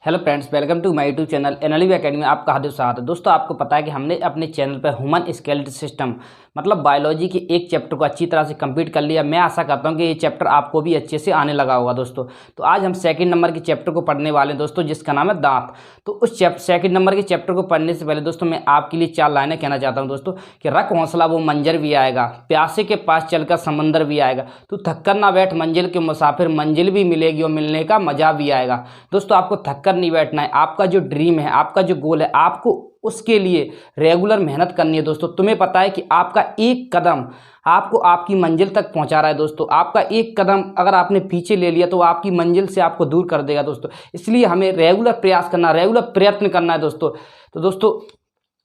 Hello friends, welcome to my YouTube channel NLV academy में आपका हार्दिक स्वागत है। दोस्तों, आपको पता है कि हमने अपने चैनल पर ह्यूमन स्केलेटल सिस्टम मतलब बायोलॉजी के एक चैप्टर को अच्छी तरह से कंप्लीट कर लिया। मैं आशा करता हूं कि ये चैप्टर आपको भी अच्छे से आने लगा होगा। दोस्तों, तो आज हम सेकंड नंबर के चैप्टर को पढ़ने वाले हैं दोस्तों, जिसका नाम है दांत। तो उस सेकंड नंबर के चैप्टर को पढ़ने से पहले दोस्तों मैं आपके लिए 4 लाइनें कहना चाहता हूँ दोस्तों कि रख हौसला वो मंजर भी आएगा, प्यासे के पास चलकर समंदर भी आएगा, तू थककर ना बैठ मंजिल के मुसाफिर, मंजिल भी मिलेगी और मिलने का मजा भी आएगा। दोस्तों, आपको थककर नहीं बैठना है। आपका जो ड्रीम है, आपका जो गोल है, आपको उसके लिए रेगुलर मेहनत करनी है। दोस्तों, तुम्हें पता है कि आपका एक कदम आपको आपकी मंजिल तक पहुंचा रहा है। दोस्तों, आपका एक कदम अगर आपने पीछे ले लिया तो वो आपकी मंजिल से आपको दूर कर देगा। दोस्तों, इसलिए हमें रेगुलर प्रयास करना, रेगुलर प्रयत्न करना है। दोस्तों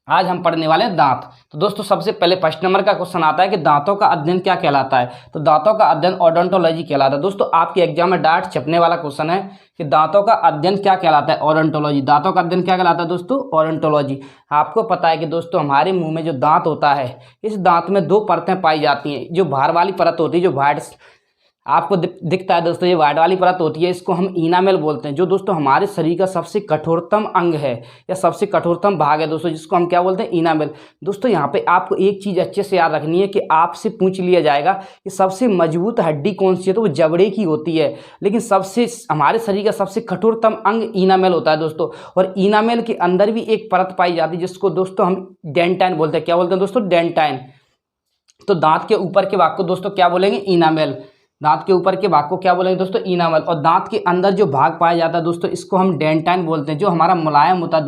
आज हम पढ़ने वाले हैं दांत। तो दोस्तों, सबसे पहले फर्स्ट नंबर का क्वेश्चन आता है कि दांतों का अध्ययन क्या कहलाता है। तो दांतों का अध्ययन ओडोंटोलॉजी कहलाता है। दोस्तों, आपके एग्जाम में डायरेक्ट छपने वाला क्वेश्चन है कि दांतों का अध्ययन क्या कहलाता है। ओडोंटोलॉजी। दांतों का अध्ययन क्या कहलाता है दोस्तों? ओडोंटोलॉजी। आपको पता है कि दोस्तों हमारे मुंह में जो दांत होता है, इस दांत में 2 परतें पाई जाती हैं। जो बाहर वाली परत होती है, जो वाइट आपको दिखता है दोस्तों, ये वाइट वाली परत होती है, इसको हम इनामेल बोलते हैं। जो दोस्तों हमारे शरीर का सबसे कठोरतम अंग है या सबसे कठोरतम भाग है दोस्तों, जिसको हम क्या बोलते हैं? इनामेल। दोस्तों, यहाँ पे आपको एक चीज़ अच्छे से याद रखनी है कि आपसे पूछ लिया जाएगा कि सबसे मजबूत हड्डी कौन सी है, तो वो जबड़े की होती है। लेकिन हमारे शरीर का सबसे कठोरतम अंग इनामेल होता है दोस्तों। और इनामेल के अंदर भी एक परत पाई जाती है, जिसको दोस्तों हम डेंटाइन बोलते हैं। क्या बोलते हैं दोस्तों? डेंटाइन। तो दांत के ऊपर के भाग को दोस्तों क्या बोलेंगे? इनामेल। दांत के ऊपर के भाग को क्या बोलेंगे दोस्तों? इनामल। और दांत के अंदर जो भाग पाया जाता है दोस्तों, इसको हम डेंटाइन बोलते हैं, जो हमारा मुलायम होता है।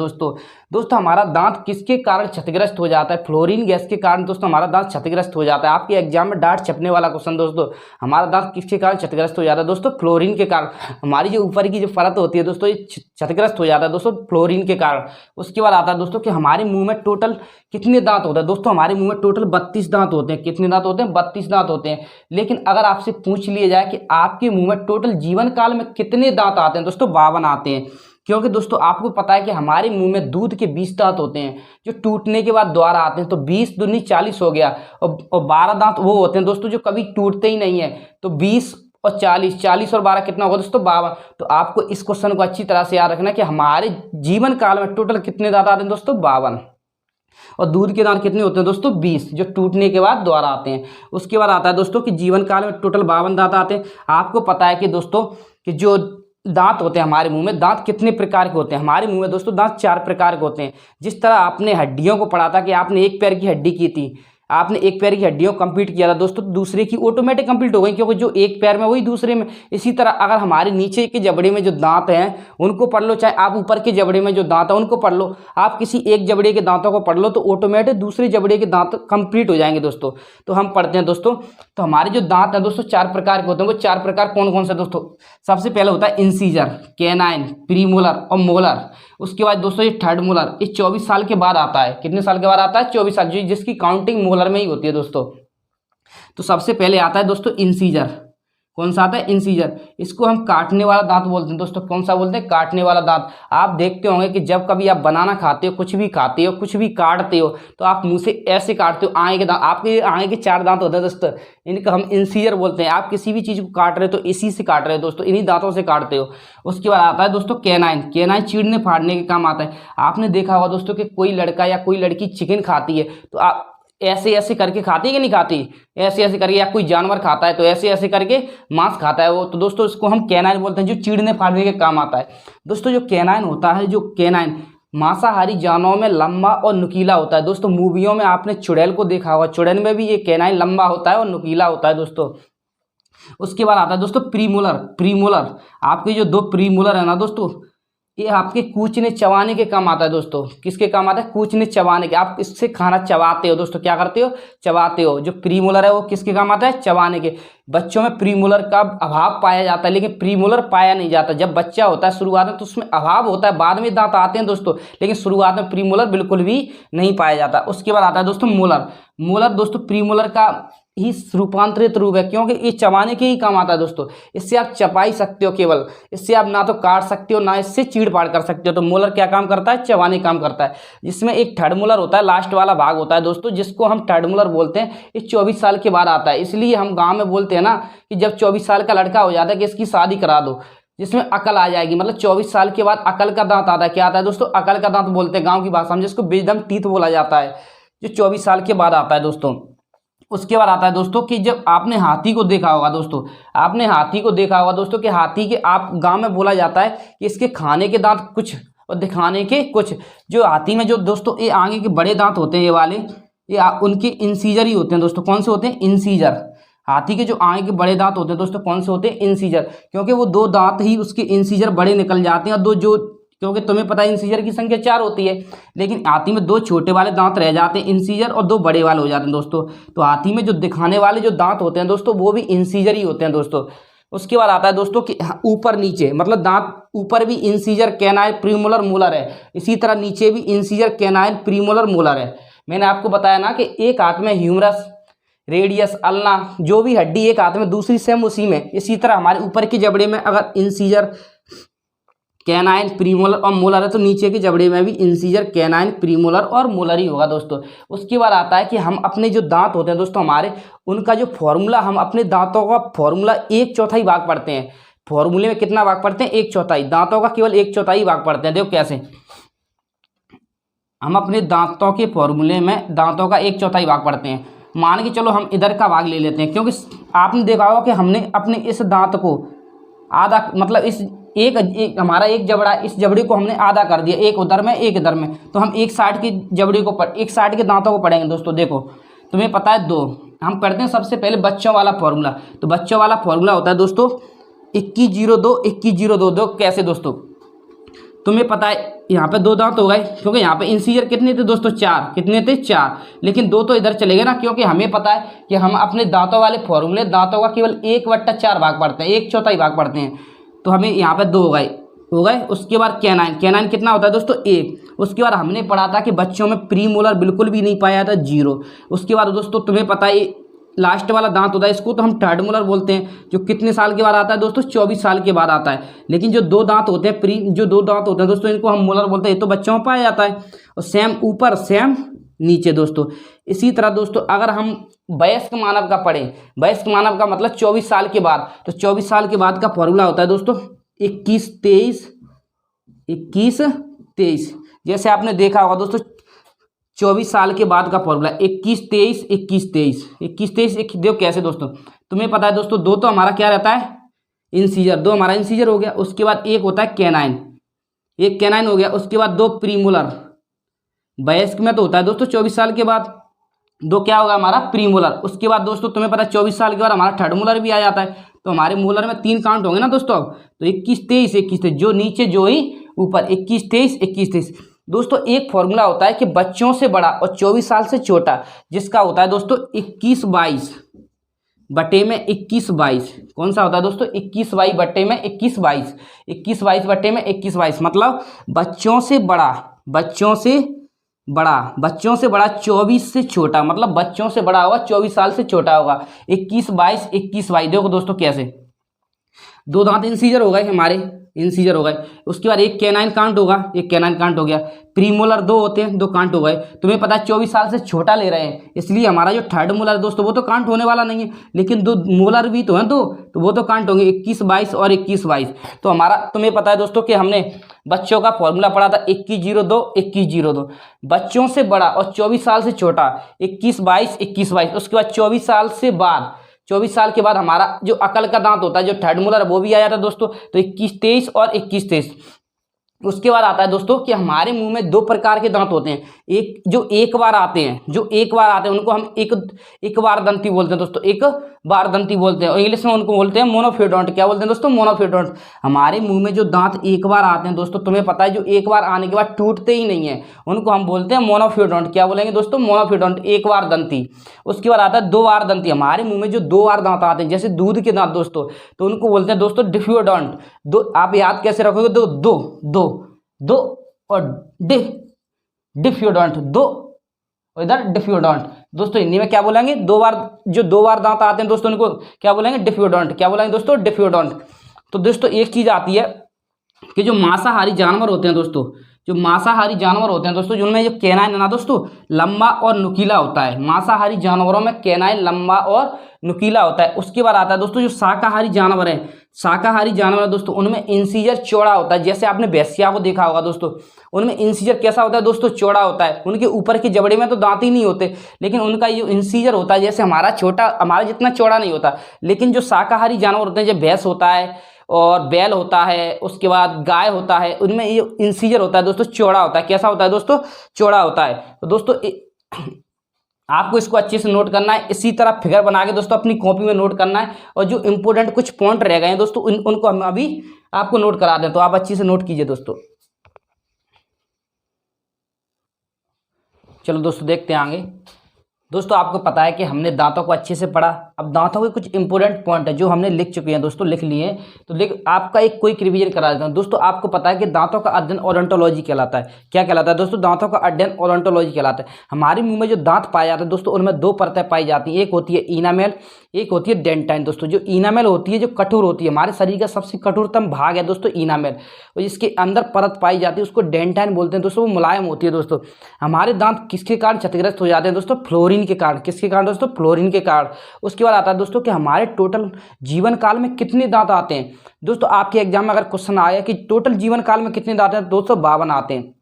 दोस्तों हमारा दांत किसके कारण क्षतिग्रस्त हो जाता है? फ्लोरीन गैस के कारण दोस्तों हमारा दांत क्षतिग्रस्त हो जाता है। आपके एग्जाम में डांट छपने वाला क्वेश्चन दोस्तों, हमारा दांत किसके कारण क्षतिग्रस्त हो जाता है? दोस्तों फ्लोरीन के कारण। हमारी जो ऊपर की जो परत होती है दोस्तों, ये क्षतिग्रस्त हो जाता है दोस्तों फ्लोरीन के कारण। उसके बाद आता है दोस्तों कि हमारे मुंह में टोटल कितने दांत होते हैं। दोस्तों हमारे मुंह में टोटल 32 दांत होते हैं। कितने दांत होते हैं? 32 दांत होते हैं। लेकिन अगर आपसे पूछ लिया जाए कि आपके मुंह में टोटल जीवन काल में कितने दांत आते हैं दोस्तों, 52 आते हैं। क्योंकि दोस्तों आपको पता है कि हमारे मुंह में दूध के 20 दांत होते हैं, जो टूटने के बाद दोबारा आते हैं। तो 20 दूनी 40 हो गया। और 12 दांत वो होते हैं दोस्तों जो कभी टूटते ही नहीं है। तो 20 और 40, 40 और 12 कितना होगा दोस्तों? 52। तो आपको इस क्वेश्चन को अच्छी तरह से याद रखना है कि हमारे जीवन काल में टोटल कितने दांत आते हैं दोस्तों? 52। और दूध के दांत कितने होते हैं दोस्तों? 20, जो टूटने के बाद दोबारा आते हैं। उसके बाद आता है दोस्तों कि जीवन काल में टोटल 52 दांत आते हैं। आपको पता है कि दोस्तों कि जो दांत होते हैं हमारे मुंह में, दांत कितने प्रकार के होते हैं? हमारे मुंह में दोस्तों दांत 4 प्रकार के होते हैं। जिस तरह आपने हड्डियों को पढ़ा था कि आपने एक पैर की हड्डी की थी, आपने एक पैर की हड्डियों कंप्लीट किया था दोस्तों, दूसरे की ऑटोमेटिक कंप्लीट हो गई, क्योंकि जो एक पैर में वही दूसरे में। इसी तरह अगर हमारे नीचे के जबड़े में जो दांत हैं उनको पढ़ लो, चाहे आप ऊपर के जबड़े में जो दांत है उनको पढ़ लो, आप किसी एक जबड़े के दांतों को पढ़ लो, तो ऑटोमेटिक दूसरे जबड़े के दांत कंप्लीट हो जाएंगे दोस्तों। तो हम पढ़ते हैं दोस्तों, तो हमारे जो दांत हैं दोस्तों 4 प्रकार के होते हैं। वो 4 प्रकार कौन कौन से दोस्तों? सबसे पहले होता है इंसीजर, कैनाइन, प्रीमोलर और मोलर। उसके बाद दोस्तों ये थर्ड मोलर, ये 24 साल के बाद आता है। कितने साल के बाद आता है? 24 साल, जिसकी काउंटिंग मोलर में ही होती है दोस्तों। तो सबसे पहले आता है दोस्तों इंसीजर। कौन सा आता है? इंसीजर। इसको हम काटने वाला दांत बोलते हैं दोस्तों। कौन सा बोलते हैं? काटने वाला दांत। आप देखते होंगे कि जब कभी आप बनाना खाते हो, कुछ भी खाते हो, कुछ भी काटते हो, तो आप मुंह से ऐसे काटते हो। आगे के दांत, आपके आगे के 4 दांत होते हैं दोस्तों, इनका हम इंसीजर बोलते हैं। आप किसी भी चीज़ को काट रहे हो तो इसी से काट रहे हो दोस्तों, इन्हीं दांतों से काटते हो। उसके बाद आता है दोस्तों कैनाइन। कैनाइन चीरने फाड़ने के काम आता है। आपने देखा होगा दोस्तों कि कोई लड़का या कोई लड़की चिकन खाती है तो आप ऐसे ऐसे करके खाती है कि नहीं खाती? ऐसे ऐसे करके। या कोई जानवर खाता है तो ऐसे ऐसे करके मांस खाता है वो, तो दोस्तों इसको हम कैनाइन बोलते हैं, जो चीरने फाड़ने के काम आता है। दोस्तों जो कैनाइन होता है, जो कैनाइन मांसाहारी जानवरों में लंबा और नुकीला होता है। दोस्तों मूवियों में आपने चुड़ैल को देखा होगा, चुड़ैल में भी ये कैनाइन लंबा होता है और नुकीला होता है दोस्तों। उसके बाद आता है दोस्तों प्रीमोलर। प्रीमोलर, आपके जो 2 प्रीमोलर है ना दोस्तों, ये आपके कूचने चबाने के काम आता है दोस्तों। किसके काम आता है? कूचने चबाने के। आप इससे खाना चबाते हो दोस्तों। क्या करते हो? चबाते हो। जो प्रीमोलर है वो किसके काम आता है? चबाने के। बच्चों में प्रीमोलर का अभाव पाया जाता है, लेकिन प्रीमोलर पाया नहीं जाता। जब बच्चा होता है शुरुआत में तो उसमें अभाव होता है, बाद में दांत आते हैं दोस्तों, लेकिन शुरुआत में प्रीमोलर बिल्कुल भी नहीं पाया जाता। उसके बाद आता है दोस्तों मोलर। मोलर दोस्तों प्रीमोलर का ही रूपांतरित रूप है, क्योंकि ये चबाने के ही काम आता है दोस्तों। इससे आप चबाई सकते हो केवल, इससे आप ना तो काट सकते हो ना इससे चीड़ फाड़ कर सकते हो। तो मोलर क्या काम करता है? चबाने काम करता है। जिसमें एक थर्ड मोलर होता है, लास्ट वाला भाग होता है दोस्तों, जिसको हम थर्ड मोलर बोलते हैं। ये 24 साल के बाद आता है। इसलिए हम गाँव में बोलते हैं ना कि जब 24 साल का लड़का हो जाता है कि इसकी शादी करा दो। जिसमें अकल आ जाएगी, मतलब 24 साल के बाद अकल का दांत आता है। क्या आता है दोस्तों? अकल का दांत बोलते हैं गांव की भाषा में, जिसको विजडम टीथ बोला जाता है, जो 24 साल के बाद आता है दोस्तों। उसके बाद आता है दोस्तों कि जब आपने हाथी को देखा होगा दोस्तों, आपने हाथी को देखा होगा दोस्तों कि हाथी के आप गांव में बोला जाता है कि इसके खाने के दांत कुछ और दिखाने के कुछ। जो हाथी में जो दोस्तों ये आगे के बड़े दांत होते हैं, ये वाले, ये उनके इंसीजर ही होते हैं दोस्तों। कौन से होते हैं? इंसीजर। हाथी के जो आगे के बड़े दांत होते हैं दोस्तों, कौन से होते हैं? इंसीजर। क्योंकि वो 2 दांत ही उसके इंसीजर बड़े निकल जाते हैं, और 2 जो, क्योंकि तुम्हें पता है इंसीजर की संख्या 4 होती है, लेकिन हाथी में 2 छोटे वाले दांत रह जाते हैं इंसीजर, और 2 बड़े वाले हो जाते हैं दोस्तों। तो हाथी में जो दिखाने वाले जो दांत होते हैं दोस्तों, वो भी इंसीजर ही होते हैं दोस्तों। उसके बाद आता है दोस्तों कि ऊपर नीचे, मतलब दांत ऊपर भी इंसीजर, कैनाइन, प्रीमोलर, मोलर है। इसी तरह नीचे भी इंसीजर, कैनाइन, प्रीमोलर, मोलर है। मैंने आपको बताया ना कि एक हाथ में ह्यूमरस, रेडियस, अल्ना, जो भी हड्डी एक हाथ में, दूसरी सेम उसी में। इसी तरह हमारे ऊपर के जबड़े में अगर इंसीजर, कैनाइन, प्रीमोलर और मोलर है, तो नीचे के जबड़े में भी इंसीजर, कैनाइन, प्रीमोलर और मोलर ही होगा दोस्तों। उसके बाद आता है कि हम अपने जो दांत होते हैं दोस्तों हमारे, उनका जो फॉर्मूला, हम अपने दांतों का फॉर्मूला 1/4 भाग पढ़ते हैं। फॉर्मूले में कितना भाग पढ़ते हैं? 1/4। दांतों का केवल 1/4 भाग पढ़ते हैं। देखो कैसे, हम अपने दांतों के फॉर्मूले में दांतों का 1/4 भाग पढ़ते हैं। मान के चलो हम इधर का भाग ले लेते हैं, क्योंकि आपने देखा होगा कि हमने अपने इस दांत को आधा, मतलब इस एक हमारा एक जबड़ा, इस जबड़े को हमने आधा कर दिया, एक उधर में एक इधर में, तो हम एक साइड की जबड़े को एक साइड के दांतों को पढ़ेंगे दोस्तों। देखो तुम्हें पता है 2, हम करते हैं सबसे पहले बच्चों वाला फॉर्मूला। तो बच्चों वाला फॉर्मूला होता है दोस्तों 2102 2102। दो कैसे दोस्तों? तुम्हें पता है यहाँ पे 2 दांत हो गए, क्योंकि यहाँ पे इंसीजर कितने थे दोस्तों? 4। कितने थे? 4। लेकिन 2 तो इधर चले गए ना, क्योंकि हमें पता है कि हम अपने दांतों वाले फॉर्मूले दांतों का केवल 1/4 भाग पढ़ते हैं, 1/4 भाग पढ़ते हैं। तो हमें यहाँ पे 2 हो गए। उसके बाद कैनाइन, कैनाइन कितना होता है दोस्तों? 1। उसके बाद हमने पढ़ा था कि बच्चों में प्रीमोलर बिल्कुल भी नहीं पाया था, 0। उसके बाद दोस्तों तुम्हें पता है लास्ट वाला दांत होता है, इसको तो हम थर्ड मोलर बोलते हैं, जो कितने साल के बाद आता है दोस्तों? 24 साल के बाद आता है। लेकिन जो 2 दांत होते हैं, जो 2 दांत होते हैं दोस्तों, इनको हम मोलर बोलते हैं। ये तो बच्चों में पाया जाता है, और सेम ऊपर सेम नीचे दोस्तों। इसी तरह दोस्तों अगर हम वयस्क मानव का पढ़ें, वयस्क मानव का मतलब 24 साल के बाद, तो 24 साल के बाद का फॉर्मूला होता है दोस्तों 21-23। जैसे आपने देखा होगा दोस्तों 24 साल के बाद का फॉर्मूला 21-23। देखो कैसे दोस्तों, तुम्हें पता है दोस्तों 2 तो हमारा क्या रहता है? इंसीजर। 2 हमारा इंसीजर हो गया। उसके बाद 1 होता है कैनाइन, 1 कैनाइन हो गया। उसके बाद 2 प्रीमोलर, वयस्क में तो होता है दोस्तों 24 साल के बाद। 2 क्या होगा हमारा? प्रीमोलर। उसके बाद दोस्तों तुम्हें पता है 24 साल के बाद हमारा थर्ड मोलर भी आ जाता है, तो हमारे मोलर में 3 काउंट होंगे ना दोस्तों। तो 21-23 जो नीचे जो ही ऊपर, 21-23। दोस्तों एक फॉर्मूला होता है कि बच्चों से बड़ा और 24 साल से छोटा, जिसका होता है दोस्तों 21/22 बटे में 21/22। कौन सा होता है दोस्तों? 21/22 बटे में 21/22। 21/22 बटे में 21/22 मतलब बच्चों से बड़ा 24 से छोटा, मतलब बच्चों से बड़ा होगा 24 साल से छोटा होगा। 21/22 देखो दोस्तों कैसे, 2 दांत इंसीजर हो गए हमारे, इंसीजर हो गए। उसके बाद 1 कैनाइन काउंट होगा, 1 कैनाइन काउंट हो गया। प्रीमोलर 2 होते हैं, 2 काउंट हो गए। तुम्हें पता है 24 साल से छोटा ले रहे हैं, इसलिए हमारा जो थर्ड मोलर दोस्तों वो तो काउंट होने वाला नहीं है, लेकिन 2 मोलर भी तो हैं, तो वो तो काउंट होंगे 21/22 और 21/22। तो हमारा तुम्हें पता है दोस्तों कि हमने बच्चों का फॉर्मूला पढ़ा था 2102। बच्चों से बड़ा और 24 साल से छोटा 21/22। उसके बाद 24 साल से बाद, 24 साल के बाद हमारा जो अकल का दांत होता है, जो थर्ड मोलर है, वो भी आ जाता है दोस्तों। तो 21-23 और 21-23। उसके बाद आता है दोस्तों कि हमारे मुंह में 2 प्रकार के दांत होते हैं। एक जो एक बार आते हैं, उनको हम एक बार दंती बोलते हैं दोस्तों, एक बार दंती बोलते हैं, और इंग्लिश में उनको बोलते हैं मोनोफिडोंट। क्या बोलते हैं दोस्तों? मोनोफिडोंट। हमारे मुंह में जो दांत एक बार आते हैं दोस्तों, तुम्हें पता है जो एक बार आने के बाद टूटते ही नहीं है, उनको हम बोलते हैं मोनोफिडोंट। क्या बोलेंगे दोस्तों? मोनोफिडोंट, एक बार दंती। उसके बाद आता है 2 बार दंती। हमारे मुंह में जो 2 बार दांत आते हैं, जैसे दूध के दांत दोस्तों, तो उनको बोलते हैं दोस्तों डिफ्यूडोंट। आप याद कैसे रखोगे? दो और डिफ्यूडोंट, 2 और इधर डिफ्यूडोंट। दोस्तों हिंदी में क्या बोलेंगे? 2 बार दांत आते हैं दोस्तों, उनको क्या बोलेंगे? डिफ्यूडोंट। क्या बोलेंगे दोस्तों? डिफ्यूडोंट। तो दोस्तों एक चीज आती है कि जो मांसाहारी जानवर होते हैं दोस्तों, जिनमें जो कैनाइन है ना दोस्तों, लंबा और नुकीला होता है। मांसाहारी जानवरों में कैनाइन लंबा और नुकीला होता है। उसके बाद आता है दोस्तों जो शाकाहारी जानवर है, शाकाहारी जानवर है दोस्तों, उनमें इंसीजर चौड़ा होता है। जैसे आपने भैंसिया को देखा होगा दोस्तों, उनमें इंसीजर कैसा होता है दोस्तों, चौड़ा होता है। उनके ऊपर की जबड़े में तो दांत ही नहीं होते, लेकिन उनका ये इंसीजर होता है जैसे हमारा छोटा, हमारा जितना चौड़ा नहीं होता। लेकिन जो शाकाहारी जानवर होते हैं, जब भैंस होता है और बैल होता है, उसके बाद गाय होता है, उनमें ये इंसीजर होता है दोस्तों, चौड़ा होता है। कैसा होता है दोस्तों, चौड़ा होता है। तो दोस्तों आपको इसको अच्छे से नोट करना है। इसी तरह फिगर बना के दोस्तों अपनी कॉपी में नोट करना है, और जो इंपॉर्टेंट कुछ पॉइंट रह गए हैं दोस्तों उनको हम अभी आपको नोट करा दें, तो आप अच्छे से नोट कीजिए दोस्तों। चलो दोस्तों देखते हैं आगे। दोस्तों आपको पता है कि हमने दांतों को अच्छे से पढ़ा। अब दांतों के कुछ इंपॉर्टेंट पॉइंट है जो हमने लिख चुके हैं दोस्तों, लिख लिए। तो आपका एक क्विक रिवीजन करा देता हूं दोस्तों। आपको पता है कि दांतों का अध्ययन ओडोंटोलॉजी कहलाता है। क्या कहलाता है दोस्तों, दांतों का अध्ययन ओडोंटोलॉजी कहलाता है। हमारे मुंह में जो दांत पाए जाते हैं दोस्तों, उनमें दो परतें पाई जाती हैं, एक होती है इनामेल, एक होती है डेंटाइन। दोस्तों जो इनामेल होती है, जो कठोर होती है, हमारे शरीर का सबसे कठोरतम भाग है दोस्तों इनामेल, और जिसके अंदर परत पाई जाती है उसको डेंटाइन बोलते हैं दोस्तों। वो मुलायम होती है दोस्तों। हमारे दांत किसके कारण क्षतिग्रस्त हो जाते हैं दोस्तों, फ्लोरीन के कारण। किसके कारण दोस्तों, फ्लोरीन के कारण। उसके बाद आता है दोस्तों कि हमारे टोटल जीवन काल में कितने दांत आते हैं। दोस्तों आपके एग्जाम में अगर क्वेश्चन आया कि टोटल जीवन काल में कितने दांत हैं, 252 आते हैं।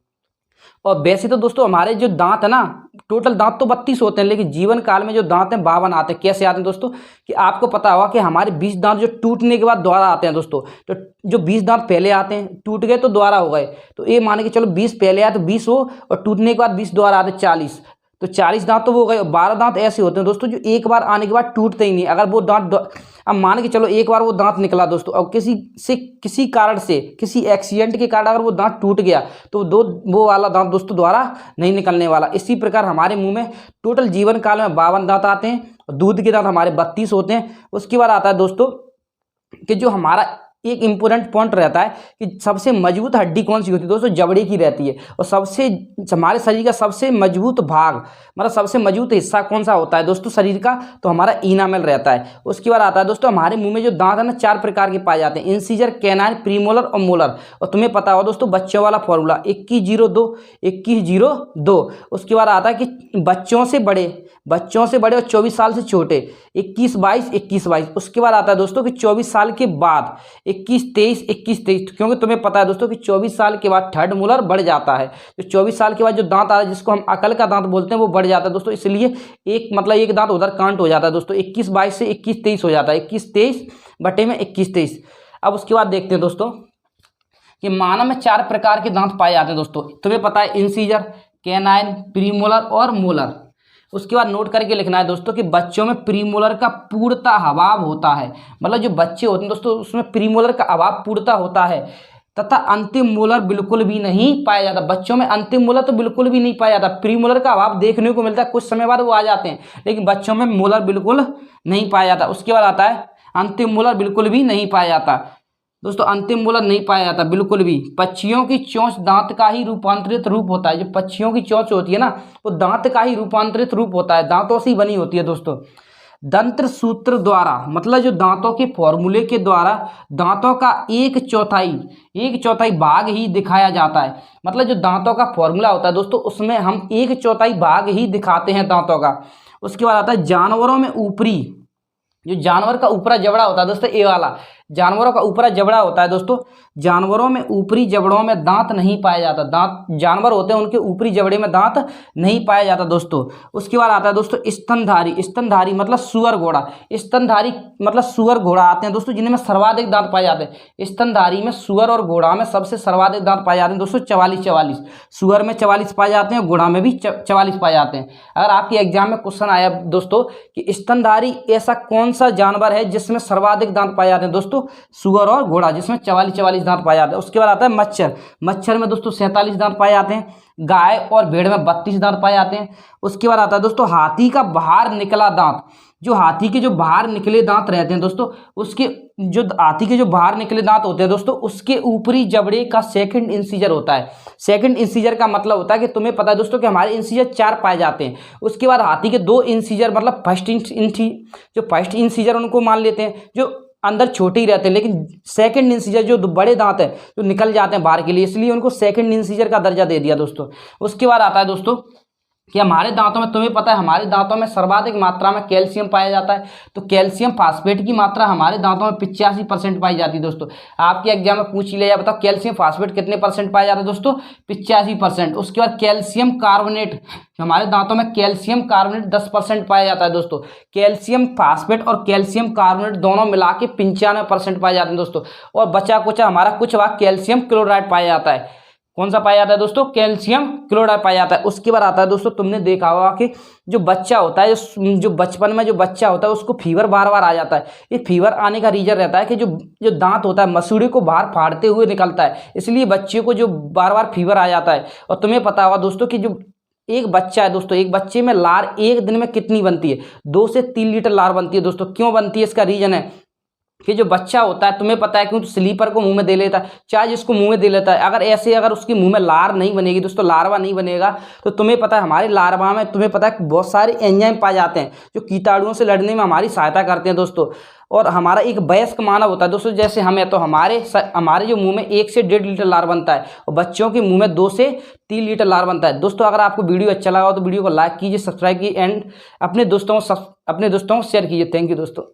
और वैसे तो दोस्तों हमारे जो दांत है ना, टोटल दांत तो 32 होते हैं, लेकिन जीवन काल में जो दांत हैं 52 आते हैं। कैसे आते हैं दोस्तों, कि आपको पता होगा कि हमारे 20 दांत जो टूटने के बाद दोबारा आते हैं दोस्तों। तो जो 20 दांत पहले आते हैं, टूट गए तो दोबारा हो गए, तो ये मान के चलो 20 पहले आए तो 20 हो, और टूटने के बाद 20 दोबारा आते 40, तो 40 दांत तो वो गए। 12 दांत ऐसे होते हैं दोस्तों जो एक बार आने के बाद टूटते ही नहीं। अगर वो दांत, अब मान के चलो एक बार वो दांत निकला दोस्तों, और किसी कारण से, किसी एक्सीडेंट के कारण अगर वो दांत टूट गया, तो वो वाला दांत दोस्तों दोबारा नहीं निकलने वाला। इसी प्रकार हमारे मुंह में टोटल जीवन काल में 52 दांत आते हैं, और दूध के दांत हमारे 32 होते हैं। उसके बाद आता है दोस्तों कि जो हमारा एक इंपॉर्टेंट पॉइंट रहता है कि सबसे मजबूत हड्डी कौन सी होती है दोस्तों, जबड़े की रहती है। और सबसे, हमारे शरीर का सबसे मजबूत भाग, मतलब सबसे मजबूत हिस्सा कौन सा होता है दोस्तों शरीर का, तो हमारा इनामेल रहता है। उसके बाद आता है दोस्तों हमारे मुंह में जो दांत है ना, 4 प्रकार के पाए जाते हैं, इंसीजर, कैनाइन, प्रीमोलर और मोलर। और तुम्हें पता हो दोस्तों बच्चों वाला फॉर्मूला 2102 2102। उसके बाद आता है कि बच्चों से बड़े और 24 साल से छोटे 21-22 21-22। उसके बाद आता है दोस्तों कि 24 साल के बाद 21-23 21-23, क्योंकि तुम्हें पता है दोस्तों कि 24 साल के बाद थर्ड मोलर बढ़ जाता है। तो 24 साल के बाद जो दांत आता है, जिसको हम अकल का दांत बोलते हैं, वो बढ़ जाता है दोस्तों। इसलिए एक दांत उधर काउंट हो जाता है दोस्तों, 21-22 से 21-23 हो जाता है, 21-23 बटे में 21-23। अब उसके बाद देखते हैं दोस्तों कि मानव में 4 प्रकार के दांत पाए जाते हैं दोस्तों। तुम्हें पता है इंसीजर, कैनाइन, प्रीमोलर और मोलर। उसके बाद नोट करके लिखना है दोस्तों कि बच्चों में प्रीमोलर का पूर्णता अभाव होता है। मतलब जो बच्चे होते हैं दोस्तों उसमें प्रीमोलर का अभाव पूर्णता होता है, तथा अंतिम मोलर बिल्कुल भी नहीं पाया जाता। बच्चों में अंतिम मोलर तो बिल्कुल भी नहीं पाया जाता। प्रीमोलर का अभाव देखने को मिलता है, कुछ समय बाद वो आ जाते हैं, लेकिन बच्चों में मोलर बिल्कुल नहीं पाया जाता। उसके बाद आता है अंतिम मोलर बिल्कुल भी नहीं पाया जाता दोस्तों, अंतिम मोलर नहीं पाया जाता बिल्कुल भी। पक्षियों की चोंच दांत का ही रूपांतरित रूप होता है। जो पक्षियों की चोंच होती है ना, वो दांत का ही रूपांतरित रूप होता है, दांतों से ही बनी होती है दोस्तों। दंत्र सूत्र द्वारा, मतलब जो दांतों के फॉर्मूले के द्वारा दांतों का 1/4 भाग ही दिखाया जाता है। मतलब जो दांतों का फॉर्मूला होता है दोस्तों, उसमें हम 1/4 भाग ही दिखाते हैं दांतों का। उसके बाद आता है जानवरों में ऊपरी, जो जानवर का ऊपरा जबड़ा होता है दोस्तों, ये वाला जानवरों का ऊपरा जबड़ा होता है दोस्तों, जानवरों में ऊपरी जबड़ों में दांत नहीं पाया जाता। दांत जानवर होते हैं उनके ऊपरी जबड़े में दांत नहीं पाया जाता दोस्तों। उसके बाद आता है दोस्तों स्तनधारी मतलब सुअर घोड़ा। स्तनधारी मतलब सुअर घोड़ा आते हैं दोस्तों, जिनमें सर्वाधिक दांत पाए जाते हैं। स्तनधारी में सुअर और घोड़ा में सबसे सर्वाधिक दांत पाए जाते हैं दोस्तों, 44। सुअर में 44 पाए जाते हैं, घोड़ा में भी 44 पाए जाते हैं। अगर आपके एग्जाम में क्वेश्चन आया दोस्तों कि स्तनधारी ऐसा कौन सा जानवर है जिसमें सर्वाधिक दांत पाए जाते हैं दोस्तों, सुअर और घोड़ा, जिसमें 44 दांत पाए जाते हैं। उसके बाद आता है मच्छर में दोस्तों 47 दांत पाए जाते हैं। गाय और भेड़ में 32 दांत पाए जाते हैं। उसके बाद आता है दोस्तों हाथी का बाहर निकला दांत। जो हाथी के जो बाहर निकले दांत रहते हैं दोस्तों, उसके जो हाथी के जो बाहर निकले दांत होते हैं दोस्तों, उसके ऊपरी जबड़े का सेकंड इंसीजर होता है। सेकंड इंसीजर का मतलब होता है कि तुम्हें पता है दोस्तों कि हमारे इंसीजर 4 पाए जाते हैं। उसके बाद हाथी के 2 इंसीजर, मतलब फर्स्ट इंसीजर उनको मान लेते हैं, जो अंदर छोटे ही रहते हैं, लेकिन सेकंड इंसीजर जो बड़े दांत हैं जो निकल जाते हैं बाहर के लिए, इसलिए उनको सेकंड इंसीजर का दर्जा दे दिया दोस्तों। उसके बाद आता है दोस्तों कि हमारे दांतों में, तुम्हें पता है हमारे दांतों में सर्वाधिक मात्रा में कैल्शियम पाया जाता है। तो कैल्शियम फास्फेट की मात्रा हमारे दांतों में 85% पाई जाती है दोस्तों। आपके एग्जाम में पूछ लिया, बताओ कैल्शियम फास्फेट कितने परसेंट पाया जाता है दोस्तों? 85%। उसके बाद कैल्शियम कार्बोनेट, हमारे दांतों में कैल्शियम कार्बोनेट 10% पाया जाता है दोस्तों। कैल्शियम फास्फेट और कैल्शियम कार्बोनेट दोनों मिला के 95% पाए जाते हैं दोस्तों। और बचा कुचा हमारा कुछ भाग कैल्शियम क्लोराइड पाया जाता है। कौन सा पाया जाता है दोस्तों? कैल्शियम क्लोराइड पाया जाता है। उसके बाद आता है दोस्तों, तुमने देखा होगा कि जो बच्चा होता है, जो बचपन में जो बच्चा होता है उसको फीवर बार बार आ जाता है। ये फीवर आने का रीजन रहता है कि जो दांत होता है मसूड़े को बाहर फाड़ते हुए निकलता है, इसलिए बच्चे को जो बार बार फीवर आ जाता है। और तुम्हें पता होगा दोस्तों कि जो एक बच्चा है दोस्तों, एक बच्चे में लार एक दिन में कितनी बनती है? 2 से 3 लीटर लार बनती है दोस्तों। क्यों बनती है? इसका रीजन है कि जो बच्चा होता है, तुम्हें पता है क्यों, तो स्लीपर को मुंह में दे लेता है, चाहे जिसको मुंह में दे लेता है। अगर उसके मुंह में लार नहीं बनेगी दोस्तों, लार्वा नहीं बनेगा, तो तुम्हें पता है हमारे लार्वा में तुम्हें पता है बहुत सारे एंजाइम पाए जाते हैं जो कीटाणुओं से लड़ने में हमारी सहायता करते हैं दोस्तों। और हमारा एक वयस्क मानव होता है दोस्तों, जैसे हमें, तो हमारे जो मुंह में 1 से 1.5 लीटर लार बनता है और बच्चों के मुंह में 2 से 3 लीटर लार बनता है दोस्तों। अगर आपको वीडियो अच्छा लगा हो तो वीडियो को लाइक कीजिए, सब्सक्राइब कीजिए एंड अपने दोस्तों को शेयर कीजिए। थैंक यू दोस्तों।